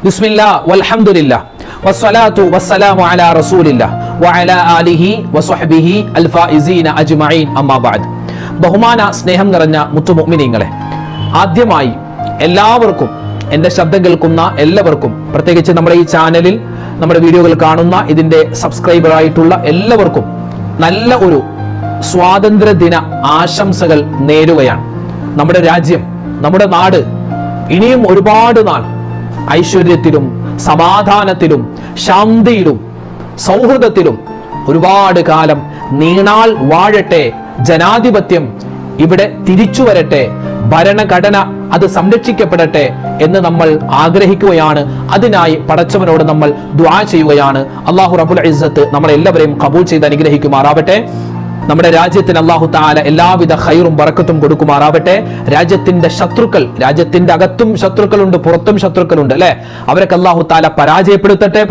ബിസ്മില്ലാ വൽഹംദുലില്ലാ വസ്സലാത്തു വസ്സലാമു അലാ റസൂലില്ലാ വഅലാ ആലിഹി വസ്വഹ്ബിഹി അൽഫായിസീന അജ്മഈൻ അമ്മാ ബഅദ്. ബഹുമാന സ്നേഹം നിറഞ്ഞ മുത്തുമുഅ്മിനീങ്ങളെ, ആദ്യമായി എല്ലാവർക്കും, എൻ്റെ ശബ്ദം കേൾക്കുന്ന എല്ലാവർക്കും, പ്രത്യേകിച്ച് നമ്മുടെ ഈ ചാനലിൽ നമ്മുടെ വീഡിയോകൾ കാണുന്ന ഇതിൻ്റെ സബ്സ്ക്രൈബറായിട്ടുള്ള എല്ലാവർക്കും നല്ല ഒരു സ്വാതന്ത്ര്യദിന ആശംസകൾ നേരുകയാണ്. നമ്മുടെ രാജ്യം, നമ്മുടെ നാട് ഇനിയും ഒരുപാട് നാൾ ഐശ്വര്യത്തിലും സമാധാനത്തിലും ശാന്തിയിലും സൗഹൃദത്തിലും ഒരുപാട് കാലം നീണാൾ വാഴട്ടെ. ജനാധിപത്യം ഇവിടെ തിരിച്ചു വരട്ടെ. ഭരണഘടന അത് സംരക്ഷിക്കപ്പെടട്ടെ എന്ന് നമ്മൾ ആഗ്രഹിക്കുകയാണ്. അതിനായി പടച്ചവനോട് നമ്മൾ ദുആ ചെയ്യുകയാണ്. അല്ലാഹു റബ്ബുൽ ഇസ്സത്ത് നമ്മളെല്ലാവരെയും ഖബൂൽ ചെയ്ത് അനുഗ്രഹിക്കുമാറാവട്ടെ. നമ്മുടെ രാജ്യത്തിന് അല്ലാഹു തആല എല്ലാവിധ ഖൈറും ബറക്കത്തും കൊടുക്കുമാറാവട്ടെ. രാജ്യത്തിന്റെ ശത്രുക്കൾ, രാജ്യത്തിന്റെ അകത്തും ശത്രുക്കളുണ്ട്, പുറത്തും ശത്രുക്കളുണ്ട് അല്ലെ, അവരൊക്കെ അല്ലാഹു തആല പരാജയപ്പെടുത്തട്ടെ.